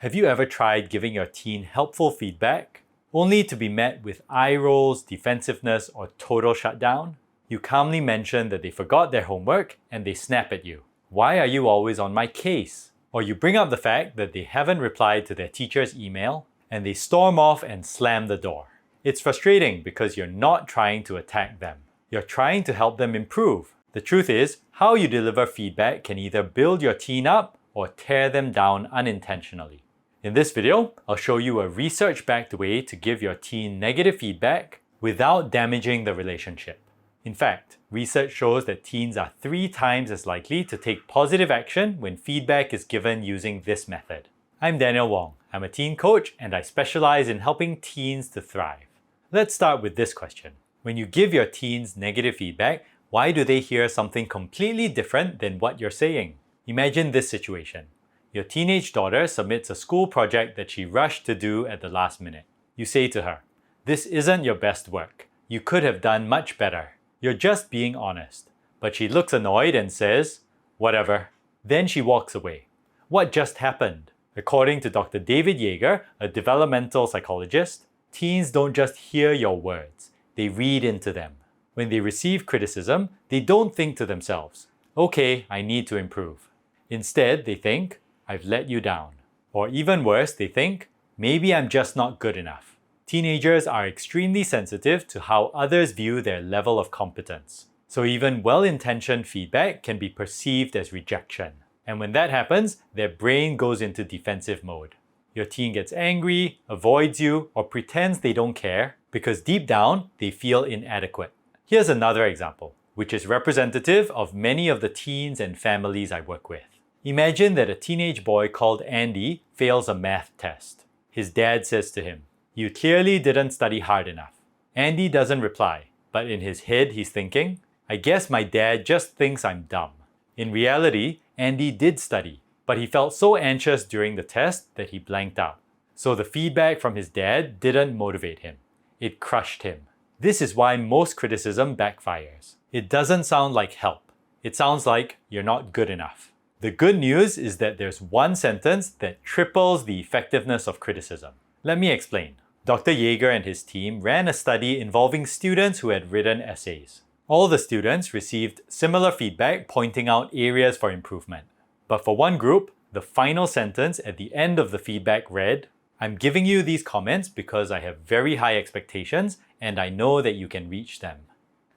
Have you ever tried giving your teen helpful feedback, only to be met with eye rolls, defensiveness, or total shutdown? You calmly mention that they forgot their homework and they snap at you. Why are you always on my case? Or you bring up the fact that they haven't replied to their teacher's email and they storm off and slam the door. It's frustrating because you're not trying to attack them. You're trying to help them improve. The truth is, how you deliver feedback can either build your teen up or tear them down unintentionally. In this video, I'll show you a research-backed way to give your teen negative feedback without damaging the relationship. In fact, research shows that teens are 3 times as likely to take positive action when feedback is given using this method. I'm Daniel Wong. I'm a teen coach and I specialize in helping teens to thrive. Let's start with this question. When you give your teens negative feedback, why do they hear something completely different than what you're saying? Imagine this situation. Your teenage daughter submits a school project that she rushed to do at the last minute. You say to her, "This isn't your best work. You could have done much better. You're just being honest." But she looks annoyed and says, "Whatever." Then she walks away. What just happened? According to Dr. David Yeager, a developmental psychologist, teens don't just hear your words, they read into them. When they receive criticism, they don't think to themselves, "Okay, I need to improve." Instead, they think, "I've let you down." Or even worse, they think, "Maybe I'm just not good enough." Teenagers are extremely sensitive to how others view their level of competence. So even well-intentioned feedback can be perceived as rejection. And when that happens, their brain goes into defensive mode. Your teen gets angry, avoids you, or pretends they don't care because deep down, they feel inadequate. Here's another example, which is representative of many of the teens and families I work with. Imagine that a teenage boy called Andy fails a math test. His dad says to him, "You clearly didn't study hard enough." Andy doesn't reply, but in his head he's thinking, "I guess my dad just thinks I'm dumb." In reality, Andy did study, but he felt so anxious during the test that he blanked out. So the feedback from his dad didn't motivate him. It crushed him. This is why most criticism backfires. It doesn't sound like help. It sounds like you're not good enough. The good news is that there's one sentence that triples the effectiveness of criticism. Let me explain. Dr. Yeager and his team ran a study involving students who had written essays. All the students received similar feedback pointing out areas for improvement. But for one group, the final sentence at the end of the feedback read, "I'm giving you these comments because I have very high expectations and I know that you can reach them."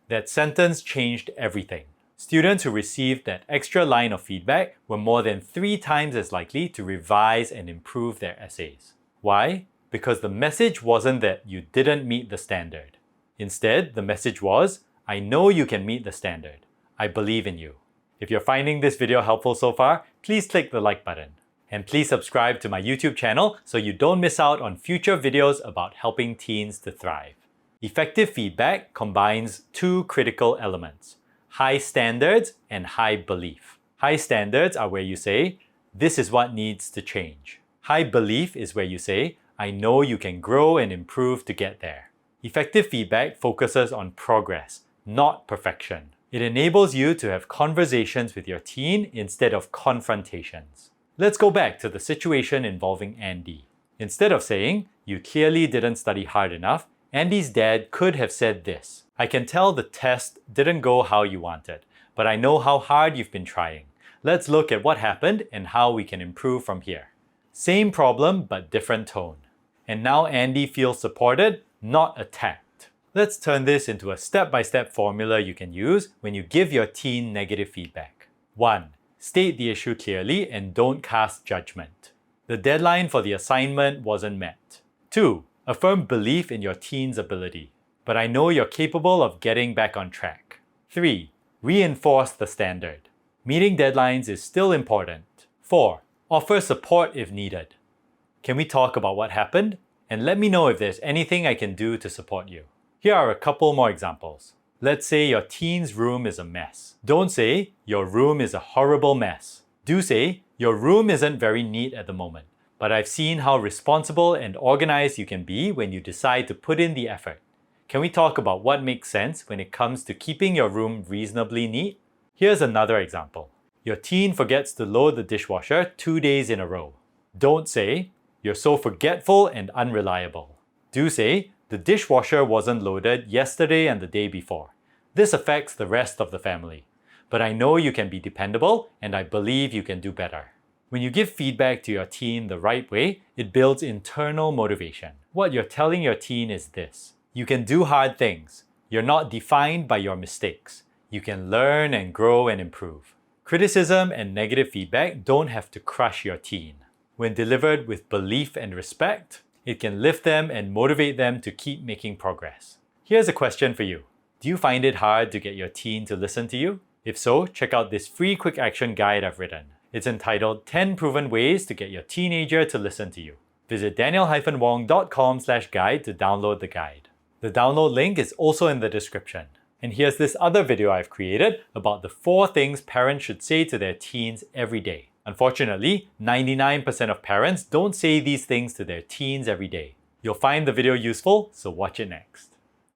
That sentence changed everything. Students who received that extra line of feedback were more than 3 times as likely to revise and improve their essays. Why? Because the message wasn't that you didn't meet the standard. Instead, the message was, "I know you can meet the standard. I believe in you." If you're finding this video helpful so far, please click the like button. And please subscribe to my YouTube channel so you don't miss out on future videos about helping teens to thrive. Effective feedback combines 2 critical elements: high standards and high belief. High standards are where you say, "This is what needs to change." High belief is where you say, "I know you can grow and improve to get there." Effective feedback focuses on progress, not perfection. It enables you to have conversations with your teen instead of confrontations. Let's go back to the situation involving Andy. Instead of saying, "You clearly didn't study hard enough," Andy's dad could have said this, "I can tell the test didn't go how you wanted, but I know how hard you've been trying. Let's look at what happened and how we can improve from here." Same problem, but different tone. And now Andy feels supported, not attacked. Let's turn this into a step-by-step formula you can use when you give your teen negative feedback. 1. State the issue clearly and don't cast judgment. The deadline for the assignment wasn't met. 2. Affirm belief in your teen's ability. But I know you're capable of getting back on track. 3. Reinforce the standard. Meeting deadlines is still important. 4. Offer support if needed. Can we talk about what happened? And let me know if there's anything I can do to support you. Here are a couple more examples. Let's say your teen's room is a mess. Don't say, "Your room is a horrible mess." Do say, "Your room isn't very neat at the moment, but I've seen how responsible and organized you can be when you decide to put in the effort. Can we talk about what makes sense when it comes to keeping your room reasonably neat?" Here's another example. Your teen forgets to load the dishwasher 2 days in a row. Don't say, You're so forgetful and unreliable. Do say, the dishwasher wasn't loaded yesterday and the day before. This affects the rest of the family. But I know you can be dependable and I believe you can do better. When you give feedback to your teen the right way, it builds internal motivation. What you're telling your teen is this: you can do hard things. You're not defined by your mistakes. You can learn and grow and improve. Criticism and negative feedback don't have to crush your teen. When delivered with belief and respect, it can lift them and motivate them to keep making progress. Here's a question for you. Do you find it hard to get your teen to listen to you? If so, check out this free quick action guide I've written. It's entitled 10 Proven Ways to Get Your Teenager to Listen to You. Visit daniel-wong.com/guide to download the guide. The download link is also in the description. And here's this other video I've created about the 4 things parents should say to their teens every day. Unfortunately, 99% of parents don't say these things to their teens every day. You'll find the video useful, so watch it next.